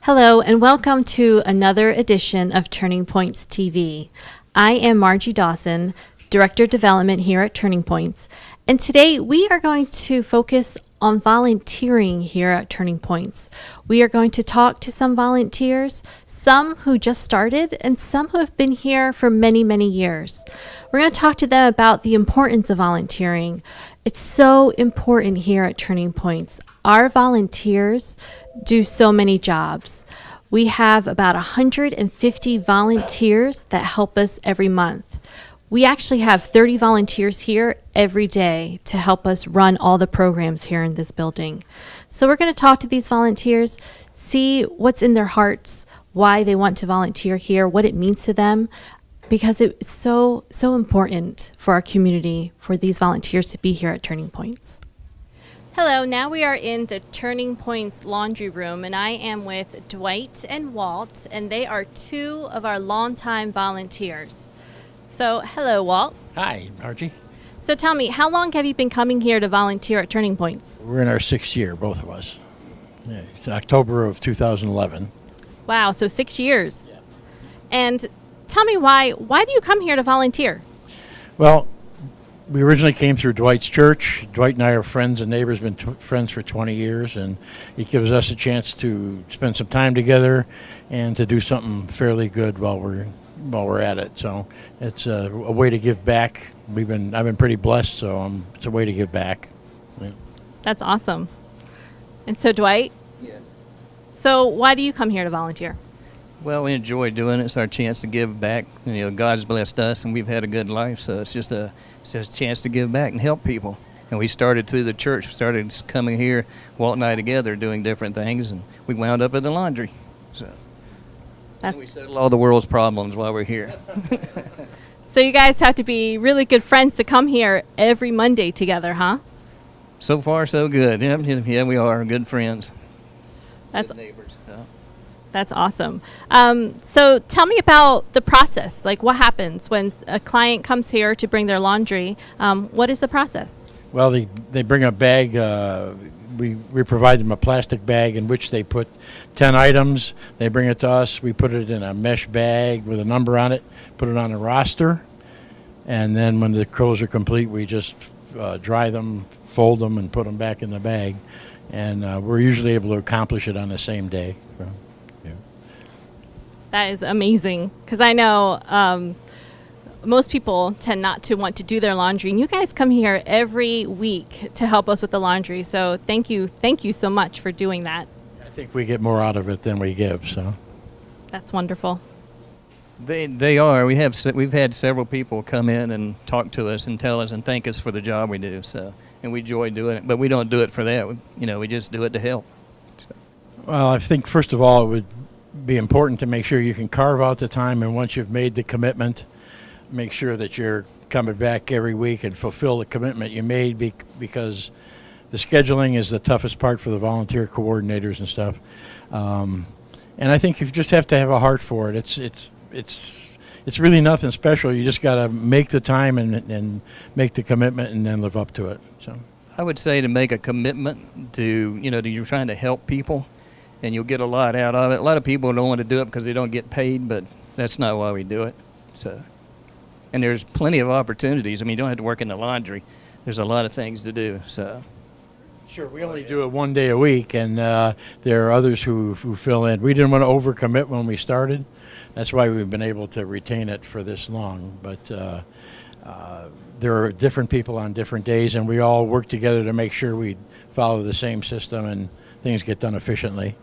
Hello, and welcome to another edition of Turning Points TV. I am Margie Dawson, Director of Development here at Turning Points, and today we are going to focus on volunteering here at Turning Points. We are going to talk to some volunteers, some who just started, and some who have been here for many, many years. We're going to talk to them about the importance of volunteering. It's so important here at Turning Points. Our volunteers do so many jobs. We have about 150 volunteers that help us every month. We actually have 30 volunteers here every day to help us run all the programs here in this building. So we're going to talk to these volunteers, see what's in their hearts, why they want to volunteer here, what it means to them, because it's so important for our community for these volunteers to be here at Turning Points. Hello, now we are in the Turning Points laundry room, and I am with Dwight and Walt, and they are two of our longtime volunteers. So, hello, Walt. Hi, Margie. So tell me, how long have you been coming here to volunteer at Turning Points? We're in our 6th year, both of us. Yeah, it's October of 2011. Wow, so 6 years. Yeah. And tell me why do you come here to volunteer? Well, we originally came through Dwight's church. Dwight and I are friends and neighbors, been friends for 20 years, and it gives us a chance to spend some time together and to do something fairly good while we're at it. So it's a way to give back. I've been pretty blessed, so it's a way to give back. Yeah. That's awesome. And so Dwight? Yes. So why do you come here to volunteer? Well, we enjoy doing it. It's our chance to give back. You know, God's blessed us, and we've had a good life, so it's just a chance to give back and help people. And we started through the church, started coming here, Walt and I together, doing different things, and we wound up at the laundry. So we settle all the world's problems while we're here. So you guys have to be really good friends to come here every Monday together, huh? So far, so good. Yeah, we are good friends. That's good neighbors. So. That's awesome. So tell me about the process. Like, what happens when a client comes here to bring their laundry? What is the process? Well, they bring a bag. We provide them a plastic bag in which they put 10 items. They bring it to us. We put it in a mesh bag with a number on it, put it on a roster, and then when the clothes are complete, we just dry them, fold them, and put them back in the bag. And we're usually able to accomplish it on the same day. So, yeah. That is amazing, because I know most people tend not to want to do their laundry, and you guys come here every week to help us with the laundry. So thank you so much for doing that. I think we get more out of it than we give. So that's wonderful. They are. We've had several people come in and talk to us and tell us and thank us for the job we do. So, and we enjoy doing it, but we don't do it for that. We just do it to help. So. Well, I think first of all, it would be important to make sure you can carve out the time, and once you've made the commitment, make sure that you're coming back every week and fulfill the commitment you made, because the scheduling is the toughest part for the volunteer coordinators and stuff. And I think you just have to have a heart for it. It's really nothing special. You just got to make the time and make the commitment and then live up to it. So I would say to make a commitment to you're trying to help people, and you'll get a lot out of it. A lot of people don't want to do it because they don't get paid, but that's not why we do it. So, and there's plenty of opportunities. I mean, you don't have to work in the laundry. There's a lot of things to do. So Sure, we only do it one day a week, and there are others who fill in. We didn't want to overcommit when we started. That's why we've been able to retain it for this long. But there are different people on different days, and we all work together to make sure we follow the same system and things get done efficiently.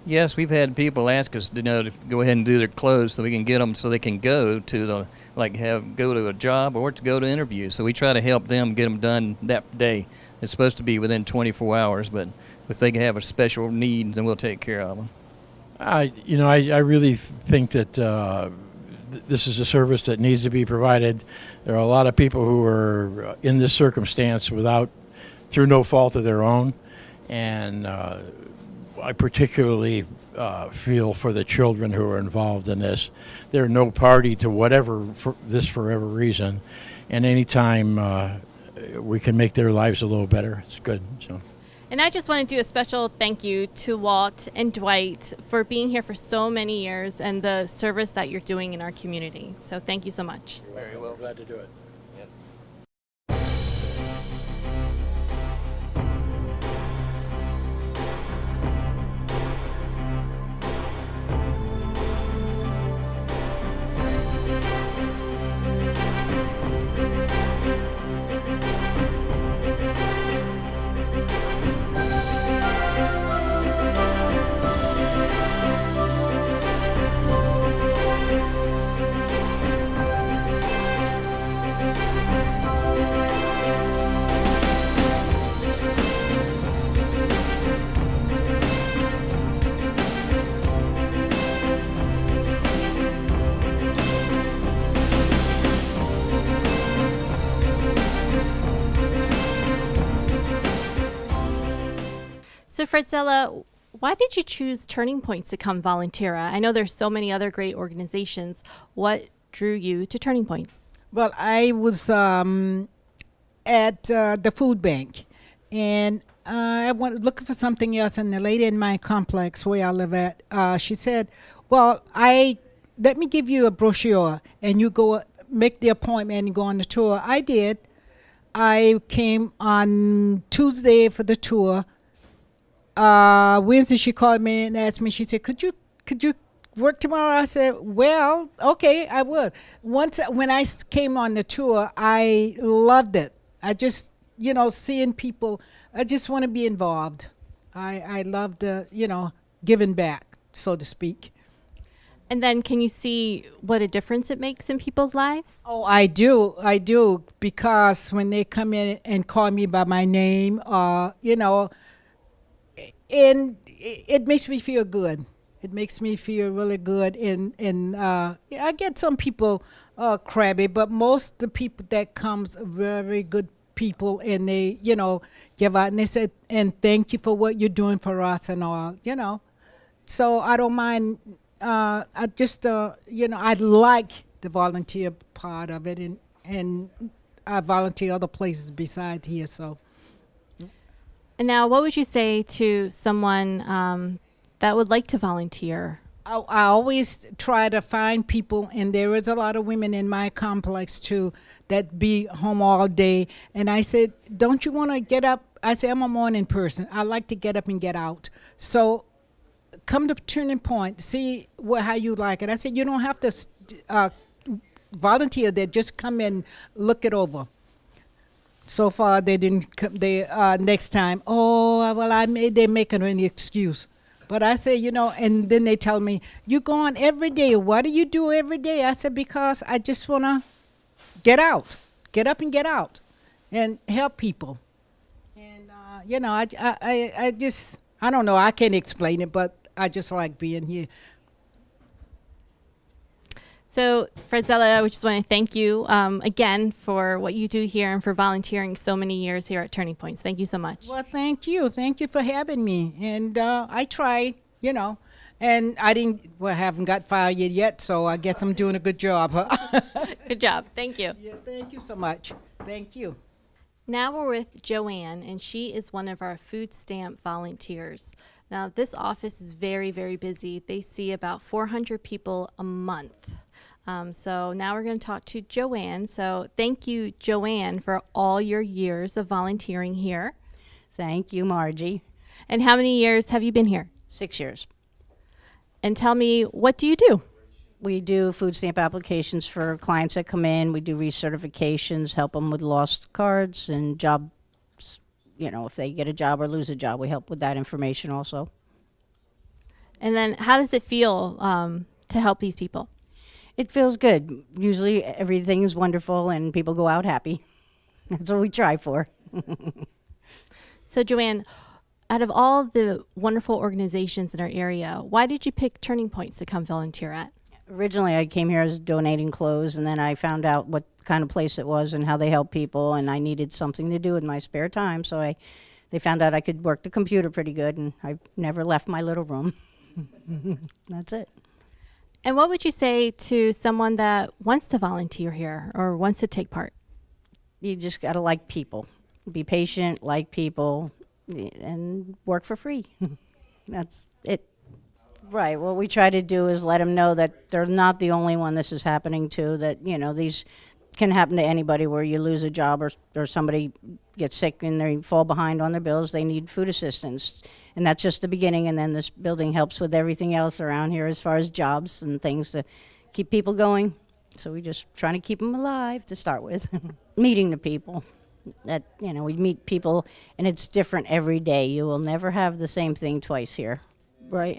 Yes, we've had people ask us, to go ahead and do their clothes so we can get them so they can go to go to a job or to go to interviews. So we try to help them get them done that day. It's supposed to be within 24 hours, but if they can have a special need, then we'll take care of them. I really think that this is a service that needs to be provided. There are a lot of people who are in this circumstance through no fault of their own, and I particularly feel for the children who are involved in this. They're no party to whatever for whatever reason, and anytime we can make their lives a little better, it's good. So. And I just want to do a special thank you to Walt and Dwight for being here for so many years and the service that you're doing in our community. So thank you so much. You're very well. Glad to do it. So Fredzella, why did you choose Turning Points to come volunteer at? I know there's so many other great organizations. What drew you to Turning Points? Well, I was at the food bank, and I went looking for something else, and the lady in my complex where I live at, she said, well, let me give you a brochure, and you go make the appointment and go on the tour. I did. I came on Tuesday for the tour. Wednesday she called me and asked me, she said, could you work tomorrow? I said, well, okay, I would. When I came on the tour, I loved it. I just, seeing people, I just want to be involved. I love the, giving back, so to speak. And then can you see what a difference it makes in people's lives? Oh, I do, because when they come in and call me by my name, and it makes me feel good. It makes me feel really good. And I get some people crabby, but most of the people that comes are very good people, and they, give out and they said, and thank you for what you're doing for us and all, So I don't mind. I just, I like the volunteer part of it, and I volunteer other places besides here, so. And now, what would you say to someone that would like to volunteer? I always try to find people, and there is a lot of women in my complex too that be home all day. And I said, don't you want to get up? I say, I'm a morning person. I like to get up and get out. So come to Turning Point, see how you like it. I said, you don't have to volunteer there. Just come and look it over. So far, they didn't come. Next time, they're making an excuse. But I say, and then they tell me, you go on every day. What do you do every day? I said, because I just want to get out, get up and get out and help people. And, I just, I don't know, I can't explain it, but I just like being here. So, Fredzella, I just want to thank you again for what you do here and for volunteering so many years here at Turning Points. Thank you so much. Well, thank you. Thank you for having me. And I tried, and I haven't got fired yet, so I guess I'm doing a good job. Huh? Good job. Thank you. Yeah, thank you so much. Thank you. Now we're with Joanne, and she is one of our food stamp volunteers. Now, this office is very, very busy. They see about 400 people a month. So now we're going to talk to Joanne. So thank you, Joanne, for all your years of volunteering here. Thank you, Margie. And how many years have you been here? 6 years. And tell me, what do you do? We do food stamp applications for clients that come in. We do recertifications, help them with lost cards and jobs. You know, if they get a job or lose a job, we help with that information also. And then how does it feel to help these people? It feels good. Usually everything is wonderful and people go out happy. That's what we try for. So Joanne, out of all the wonderful organizations in our area, why did you pick Turning Points to come volunteer at? Originally, I came here as donating clothes, and then I found out what kind of place it was and how they help people, and I needed something to do in my spare time, so they found out I could work the computer pretty good, and I've never left my little room. That's it. And what would you say to someone that wants to volunteer here or wants to take part? You just got to like people. Be patient, like people, and work for free. That's it. Right. What we try to do is let them know that they're not the only one this is happening to, that, you know, these can happen to anybody where you lose a job or somebody gets sick and they fall behind on their bills. They need food assistance. And that's just the beginning. And then this building helps with everything else around here as far as jobs and things to keep people going. So we just trying to keep them alive to start with. Meeting the people. That, you know, we meet people and it's different every day. You will never have the same thing twice here. Right,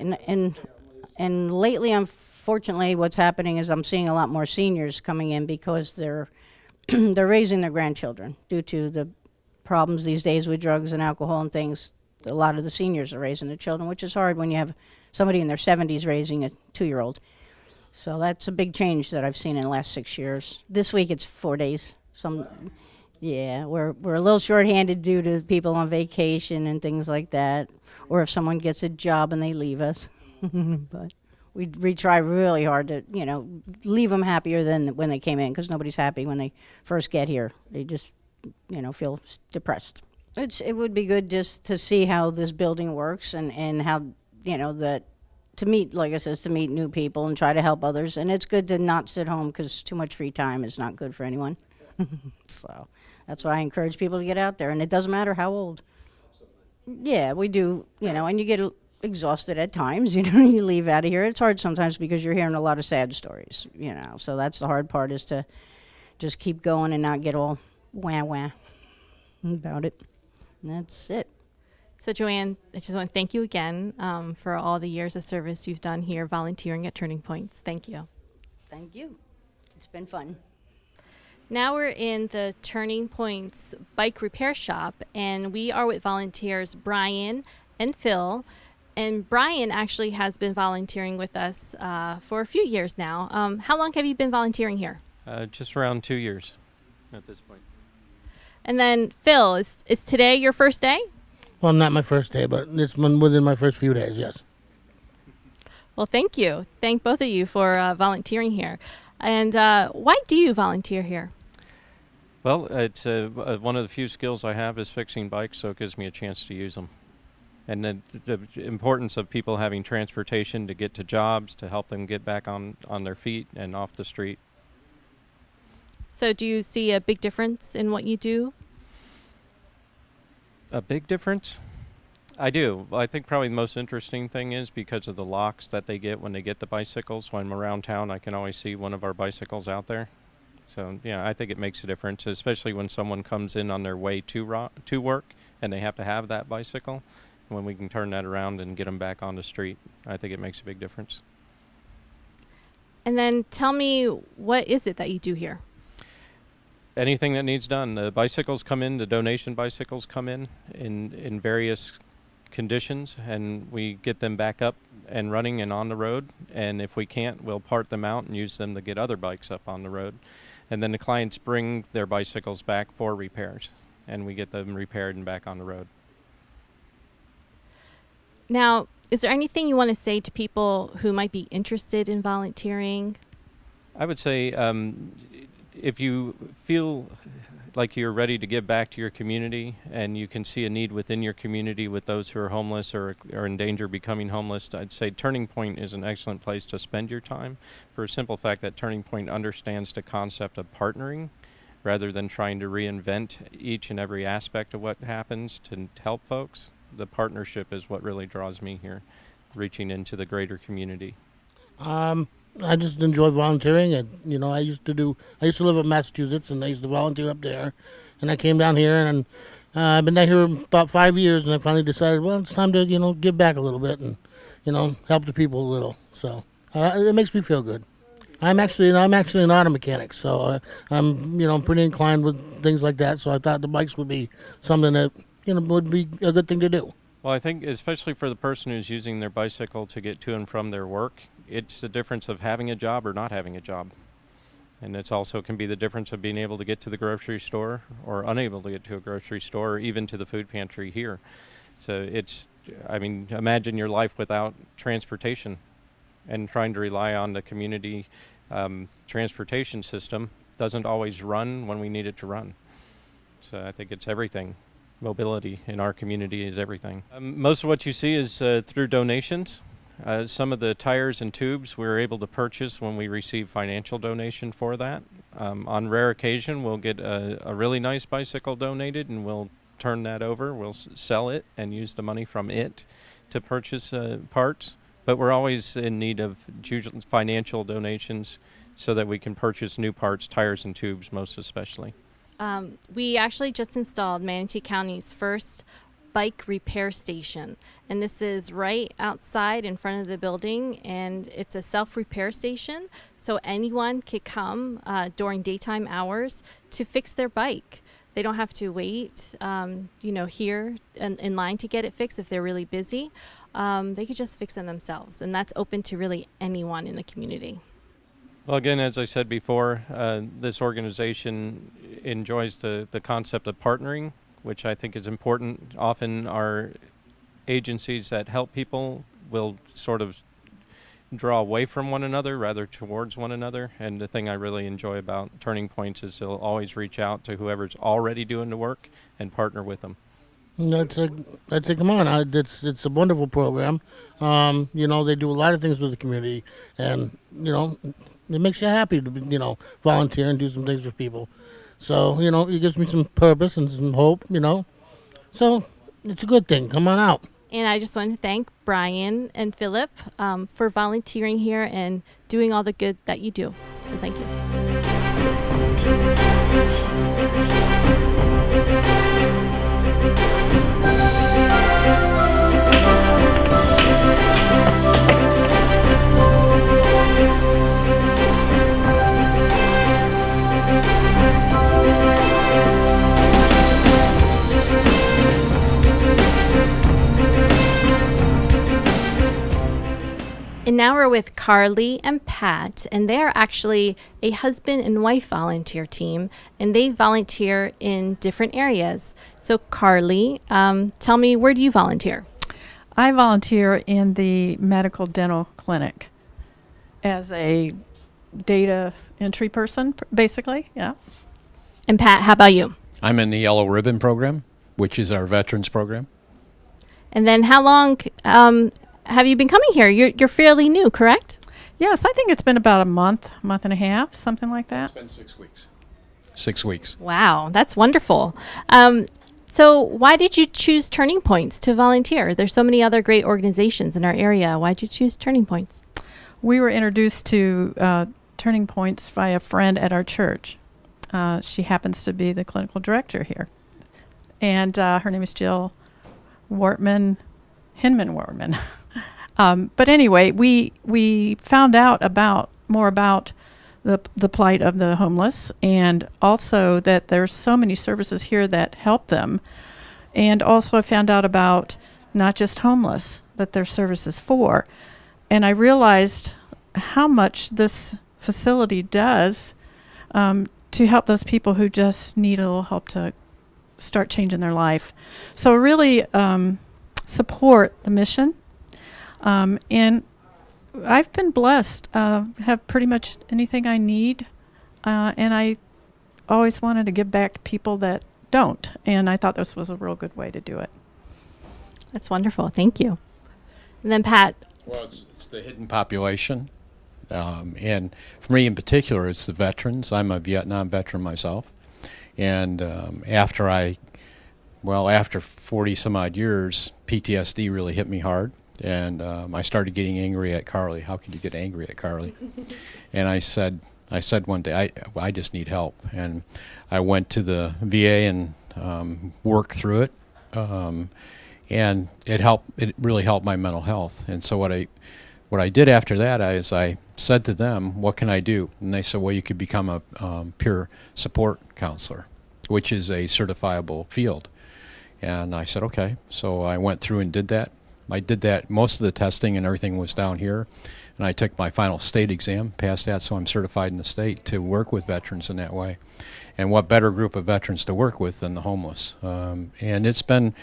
and lately, unfortunately, what's happening is I'm seeing a lot more seniors coming in because they're they're raising their grandchildren due to the problems these days with drugs and alcohol and things. A lot of the seniors are raising their children, which is hard when you have somebody in their 70s raising a 2-year-old. So that's a big change that I've seen in the last 6 years. This week it's 4 days. Yeah, we're a little short-handed due to people on vacation and things like that, or if someone gets a job and they leave us. But we try really hard to, you know, leave them happier than when they came in, because nobody's happy when they first get here. They just, you know, feel depressed. It would be good just to see how this building works and how, you know, that to meet, like I said, to meet new people and try to help others. And it's good to not sit home because too much free time is not good for anyone. So that's why I encourage people to get out there, and it doesn't matter how old. Yeah, we do, you know, and you get exhausted at times, you know, you leave out of here. It's hard sometimes because you're hearing a lot of sad stories, you know, so that's the hard part, is to just keep going and not get all wah about it. And that's it. So Joanne, I just want to thank you again for all the years of service you've done here volunteering at Turning Points. Thank you. Thank you. It's been fun. Now we're in the Turning Points bike repair shop, and we are with volunteers Brian and Phil. And Brian actually has been volunteering with us for a few years now. How long have you been volunteering here? Just around 2 years at this point. And then Phil, is today your first day? Well, not my first day, but it's been within my first few days, yes. Well, thank you. Thank both of you for volunteering here. And why do you volunteer here? Well, it's one of the few skills I have is fixing bikes, so it gives me a chance to use them. And the importance of people having transportation to get to jobs, to help them get back on their feet and off the street. So do you see a big difference in what you do? A big difference? I do. I think probably the most interesting thing is because of the locks that they get when they get the bicycles. When I'm around town, I can always see one of our bicycles out there. So, yeah, I think it makes a difference, especially when someone comes in on their way to work and they have to have that bicycle. When we can turn that around and get them back on the street, I think it makes a big difference. And then tell me, what is it that you do here? Anything that needs done. The bicycles come in, the donation bicycles come in various conditions, and we get them back up and running and on the road. And if we can't, we'll part them out and use them to get other bikes up on the road. And then the clients bring their bicycles back for repairs, and we get them repaired and back on the road. Now, is there anything you want to say to people who might be interested in volunteering? I would say if you feel like you're ready to give back to your community and you can see a need within your community with those who are homeless or are in danger of becoming homeless, I'd say Turning Point is an excellent place to spend your time, for a simple fact that Turning Point understands the concept of partnering rather than trying to reinvent each and every aspect of what happens to help folks. The partnership is what really draws me here, reaching into the greater community. I just enjoy volunteering. And, I used to live in Massachusetts, and I used to volunteer up there. And I came down here, and I've been down here about 5 years, and I finally decided, well, it's time to, give back a little bit and, help the people a little. So it makes me feel good. I'm actually an auto mechanic, so I'm pretty inclined with things like that. So I thought the bikes would be something that would be a good thing to do. Well, I think especially for the person who's using their bicycle to get to and from their work, it's the difference of having a job or not having a job. And it also can be the difference of being able to get to the grocery store or unable to get to a grocery store or even to the food pantry here. So imagine your life without transportation, and trying to rely on the community transportation system doesn't always run when we need it to run. So I think it's everything. Mobility in our community is everything. Most of what you see is through donations. Some of the tires and tubes we were able to purchase when we receive financial donation for that. On rare occasion, we'll get a really nice bicycle donated, and we'll turn that over. We'll sell it and use the money from it to purchase parts. But we're always in need of financial donations so that we can purchase new parts, tires and tubes most especially. We actually just installed Manatee County's first bike repair station, and this is right outside in front of the building, and it's a self-repair station, so anyone could come during daytime hours to fix their bike. They don't have to wait here in line to get it fixed if they're really busy. They could just fix it themselves, and that's open to really anyone in the community. Well, again, as I said before, this organization enjoys the concept of partnering, which I think is important. Often our agencies that help people will sort of draw away from one another rather towards one another. And the thing I really enjoy about Turning Points is they'll always reach out to whoever's already doing the work and partner with them. That's come on. It's a wonderful program. They do a lot of things with the community, and it makes you happy to volunteer and do some things for people. So it gives me some purpose and some hope. So it's a good thing. Come on out. And I just want to thank Brian and Philip for volunteering here and doing all the good that you do. So thank you. And now we're with Carly and Pat, and they are actually a husband and wife volunteer team, and they volunteer in different areas. So Carly, tell me, where do you volunteer? I volunteer in the medical dental clinic as a data entry person, basically, yeah. And Pat, how about you? I'm in the Yellow Ribbon program, which is our veterans program. And then how long have you been coming here? You're fairly new, correct? Yes, I think it's been about a month and a half, something like that. It's been 6 weeks. 6 weeks. Wow, that's wonderful. So why did you choose Turning Points to volunteer? There's so many other great organizations in our area. Why did you choose Turning Points? We were introduced to Turning Points by a friend at our church. She happens to be the clinical director here. And her name is Jill Hinman Wortman. But anyway, we found out more about the plight of the homeless, and also that there's so many services here that help them. And also I found out about not just homeless, that there's services for. And I realized how much this facility does to help those people who just need a little help to start changing their life. So really support the mission. And I've been blessed, have pretty much anything I need, and I always wanted to give back to people that don't, and I thought this was a real good way to do it. That's wonderful. Thank you. And then Pat. Well, it's the hidden population, and for me in particular, it's the veterans. I'm a Vietnam veteran myself, And after 40 some odd years, PTSD really hit me hard. And I started getting angry at Carly. How could you get angry at Carly? And I said one day, I just need help. And I went to the VA and worked through it. And it really helped my mental health. And so what I did after that is I said to them, what can I do? And they said, well, you could become a peer support counselor, which is a certifiable field. And I said, okay. So I went through and did that. I did that. Most of the testing and everything was down here. And I took my final state exam, passed that, so I'm certified in the state to work with veterans in that way. And what better group of veterans to work with than the homeless? And it's been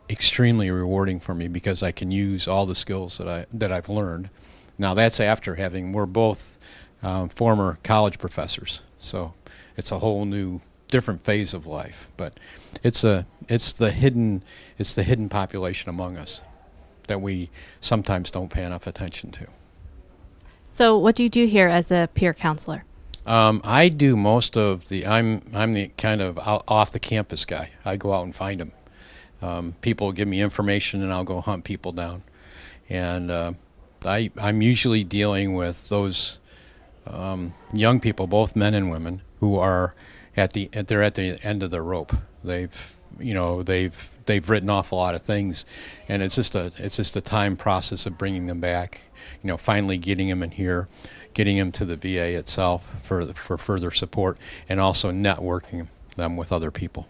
extremely rewarding for me because I can use all the skills that I've learned. Now that's after we're both former college professors, so it's a whole new, different phase of life. But it's the hidden population among us that we sometimes don't pay enough attention to. So what do you do here as a peer counselor? I do most of I'm the kind of off the campus guy. I go out and find them. People give me information and I'll go hunt people down. And I'm usually dealing with those young people, both men and women, who are they're at the end of their rope. They've written off a lot of things, and it's just a time process of bringing them back. Finally getting them in here, getting them to the VA itself for further support, and also networking them with other people.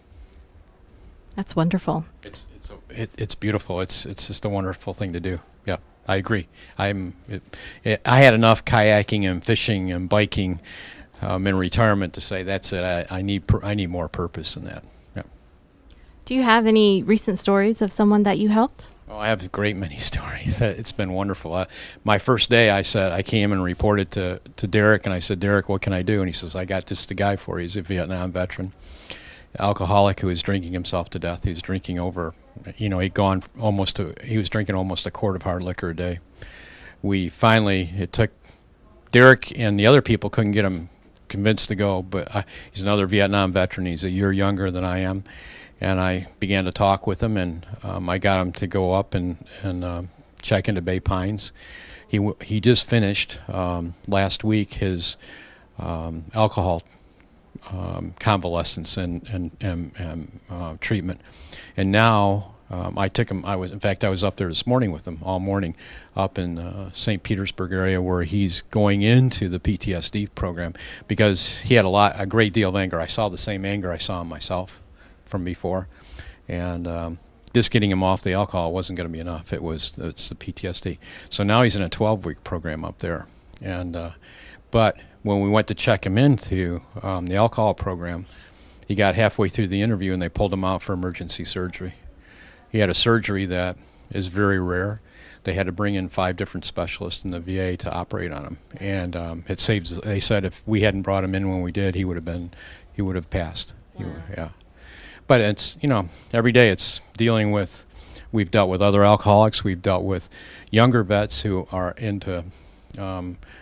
That's wonderful. It's beautiful. It's just a wonderful thing to do. Yeah, I agree. I had enough kayaking and fishing and biking in retirement to say that's it. I need more purpose than that. Yeah. Do you have any recent stories of someone that you helped? Oh, I have a great many stories. It's been wonderful. My first day, I came and reported to Derek, and I said, Derek, what can I do? And he says, I got just the guy for you. He's a Vietnam veteran, alcoholic who was drinking himself to death. He was drinking over, he was drinking almost a quart of hard liquor a day. It took Derek and the other people couldn't get him convinced to go, but he's another Vietnam veteran. He's a year younger than I am. And I began to talk with him, and I got him to go up and check into Bay Pines. He just finished last week his alcohol convalescence and treatment, and now I took him. I was up there this morning with him all morning, up in St. Petersburg area where he's going into the PTSD program because he had a great deal of anger. I saw the same anger I saw in myself from before, and just getting him off the alcohol wasn't going to be enough. It's the PTSD. So now he's in a 12-week program up there, and but when we went to check him into the alcohol program, he got halfway through the interview and they pulled him out for emergency surgery. He had a surgery that is very rare. They had to bring in 5 different specialists in the VA to operate on him, and it saved. They said if we hadn't brought him in when we did, he would have passed. Yeah. But it's, every day it's dealing with, we've dealt with other alcoholics, we've dealt with younger vets who are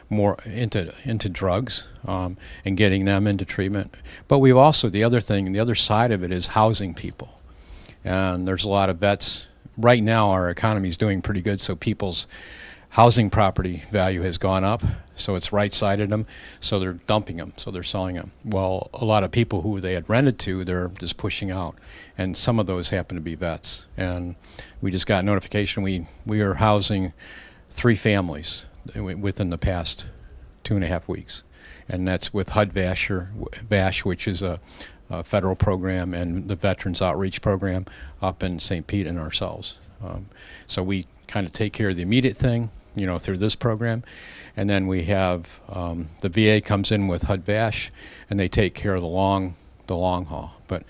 more into drugs and getting them into treatment. But we've also, the other side of it is housing people. And there's a lot of vets, right now our economy is doing pretty good, so people's housing property value has gone up, so it's right-sided them, so they're dumping them, so they're selling them. Well, a lot of people who they had rented to, they're just pushing out, and some of those happen to be vets. And we just got notification we are housing 3 families within the past 2.5 weeks, and that's with HUD-VASH, which is a federal program, and the Veterans Outreach Program up in St. Pete and ourselves. So we kind of take care of the immediate thing, through this program, and then we have the VA comes in with HUD-VASH, and they take care of the long haul. But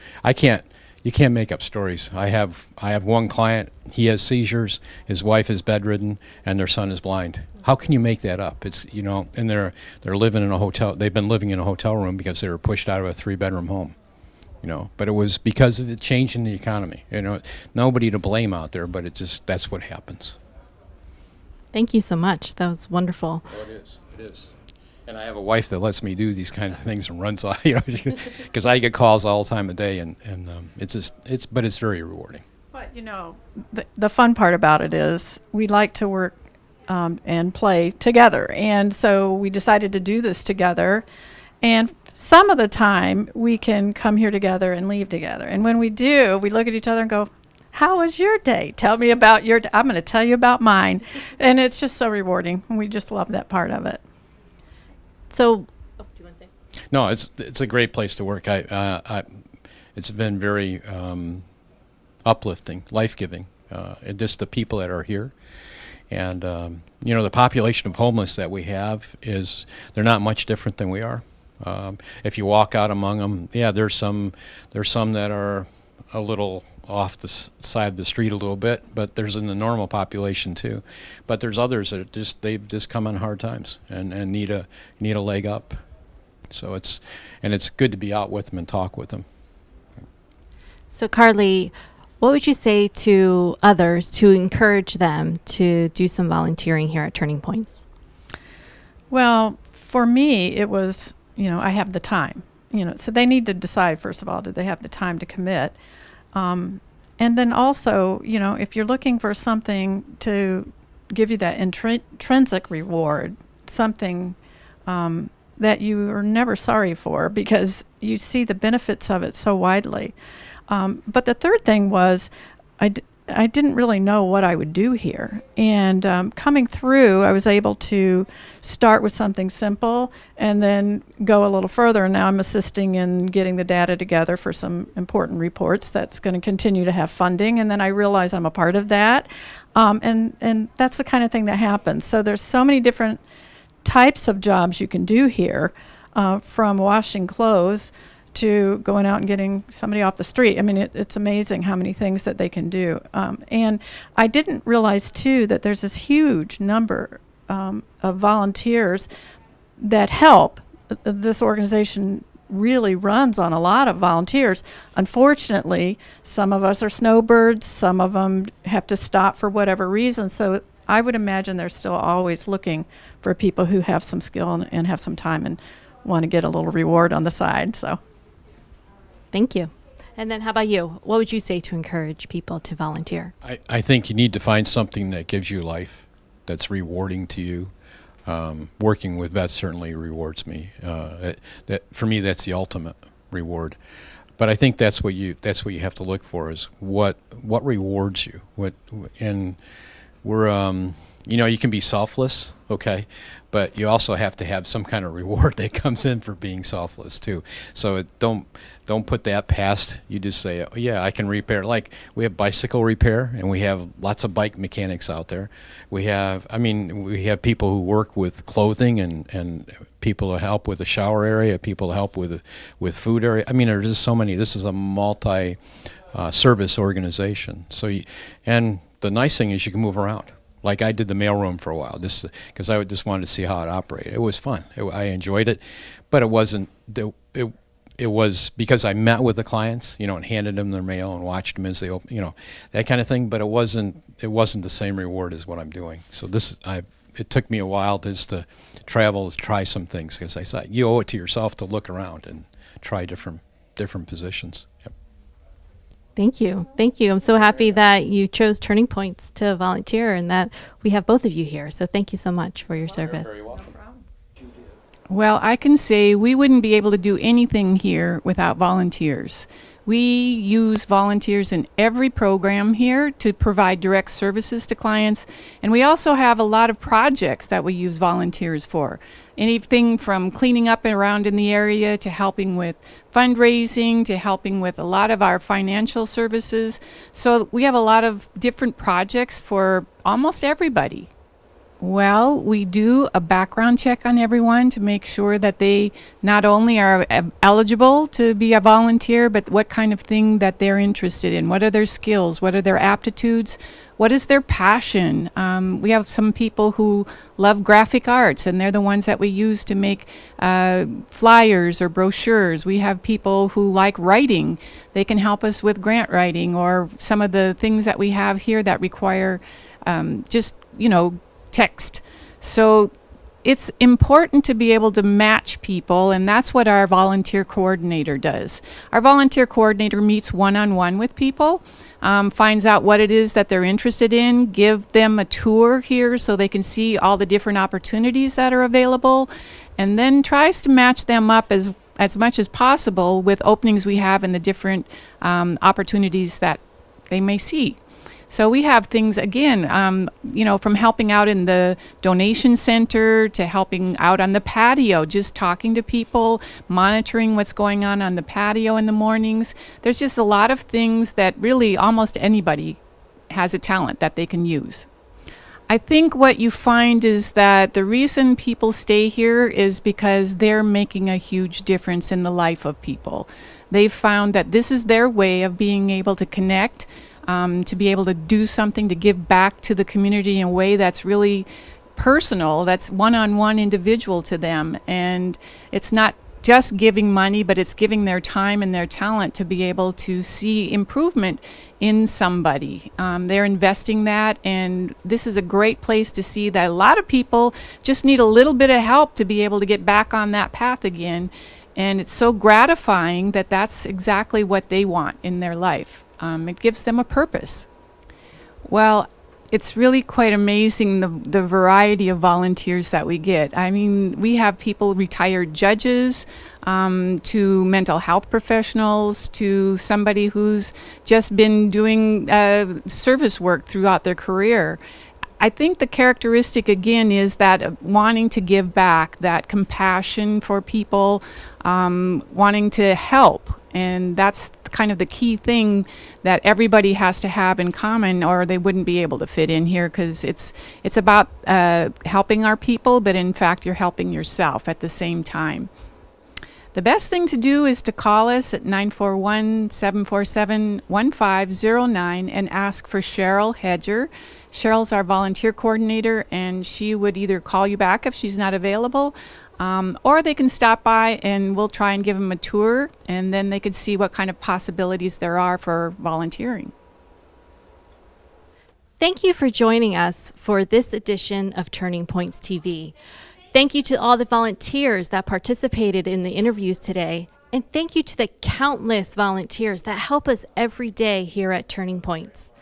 you can't make up stories. I have one client. He has seizures. His wife is bedridden, and their son is blind. How can you make that up? It's and they're living in a hotel. They've been living in a hotel room because they were pushed out of a 3-bedroom home. But it was because of the change in the economy. Nobody to blame out there, but that's what happens. Thank you so much. That was wonderful. Oh, it is. And I have a wife that lets me do these kind of things and runs off, because I get calls all the time a day, and but it's very rewarding. But the fun part about it is we like to work and play together, and so we decided to do this together. And some of the time we can come here together and leave together, and when we do, we look at each other and go, "How was your day? Tell me about your day. I'm going to tell you about mine," and it's just so rewarding. We just love that part of it. So, do you want to say? No, it's a great place to work. It's been very uplifting, life-giving. And just the people that are here, and the population of homeless that we have they're not much different than we are. If you walk out among them, there's some that are a little off the side of the street a little bit, but there's in the normal population too. But there's others that they've just come on hard times and need a leg up. So it's good to be out with them and talk with them. So Carly, what would you say to others to encourage them to do some volunteering here at Turning Points? Well, for me, it was, I have the time, so they need to decide, first of all, do they have the time to commit? And then also, if you're looking for something to give you that intrinsic reward, something that you are never sorry for because you see the benefits of it so widely. But the third thing was I didn't really know what I would do here. And coming through, I was able to start with something simple and then go a little further. And now I'm assisting in getting the data together for some important reports that's going to continue to have funding. And then I realize I'm a part of that. And that's the kind of thing that happens. So there's so many different types of jobs you can do here, from washing clothes to going out and getting somebody off the street. I mean, it's amazing how many things that they can do. And I didn't realize, too, that there's this huge number of volunteers that help. This organization really runs on a lot of volunteers. Unfortunately, some of us are snowbirds. Some of them have to stop for whatever reason. So I would imagine they're still always looking for people who have some skill and have some time and want to get a little reward on the side. So. Thank you. And then how about you? What would you say to encourage people to volunteer? I think you need to find something that gives you life, that's rewarding to you. Working with vets certainly rewards me. That for me, that's the ultimate reward. But I think that's what you have to look for, is what rewards you. And we're you can be selfless, okay, but you also have to have some kind of reward that comes in for being selfless too. So don't put that past. You just say, oh, yeah, I can repair. Like, we have bicycle repair, and we have lots of bike mechanics out there. We have people who work with clothing and people who help with the shower area, people who help with food area. I mean, there's just so many. This is a multi service organization. So, and the nice thing is you can move around. Like, I did the mailroom for a while, just because I just wanted to see how it operated. It was fun. I enjoyed it, but it wasn't. It was because I met with the clients, and handed them their mail and watched them as they open, that kind of thing. But it wasn't the same reward as what I'm doing. So it took me a while just to travel, to try some things, because I thought you owe it to yourself to look around and try different positions. Yep. Thank you. Thank you. I'm so happy that you chose Turning Points to volunteer and that we have both of you here. So thank you so much for your service. You're very welcome. Well, I can say we wouldn't be able to do anything here without volunteers. We use volunteers in every program here to provide direct services to clients, and we also have a lot of projects that we use volunteers for. Anything from cleaning up and around in the area to helping with fundraising to helping with a lot of our financial services. So we have a lot of different projects for almost everybody. Well, we do a background check on everyone to make sure that they not only are eligible to be a volunteer, but what kind of thing that they're interested in. What are their skills? What are their aptitudes? What is their passion? We have some people who love graphic arts, and they're the ones that we use to make flyers or brochures. We have people who like writing. They can help us with grant writing or some of the things that we have here that require text. So it's important to be able to match people, and that's what our volunteer coordinator does. Our volunteer coordinator meets one-on-one with people, finds out what it is that they're interested in, give them a tour here so they can see all the different opportunities that are available, and then tries to match them up as much as possible with openings we have in the different opportunities that they may see. So we have things, again, from helping out in the donation center to helping out on the patio, just talking to people, monitoring what's going on the patio in the mornings. There's just a lot of things that really almost anybody has a talent that they can use. I think what you find is that the reason people stay here is because they're making a huge difference in the life of people. They've found that this is their way of being able to connect, to be able to do something, to give back to the community in a way that's really personal, that's one-on-one individual to them. And it's not just giving money, but it's giving their time and their talent to be able to see improvement in somebody. They're investing that, and this is a great place to see that a lot of people just need a little bit of help to be able to get back on that path again. And it's so gratifying that that's exactly what they want in their life. It gives them a purpose. Well, it's really quite amazing the variety of volunteers that we get. I mean, we have people, retired judges, to mental health professionals, to somebody who's just been doing service work throughout their career. I think the characteristic, again, is that wanting to give back, that compassion for people, wanting to help. And that's kind of the key thing that everybody has to have in common, or they wouldn't be able to fit in here, because it's about helping our people, but in fact, you're helping yourself at the same time. The best thing to do is to call us at 941-747-1509 and ask for Cheryl Hedger. Cheryl's our volunteer coordinator, and she would either call you back if she's not available, or they can stop by and we'll try and give them a tour, and then they could see what kind of possibilities there are for volunteering. Thank you for joining us for this edition of Turning Points TV. Thank you to all the volunteers that participated in the interviews today, and thank you to the countless volunteers that help us every day here at Turning Points.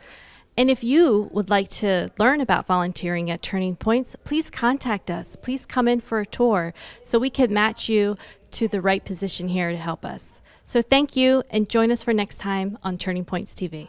And if you would like to learn about volunteering at Turning Points, please contact us. Please come in for a tour so we can match you to the right position here to help us. So thank you, and join us for next time on Turning Points TV.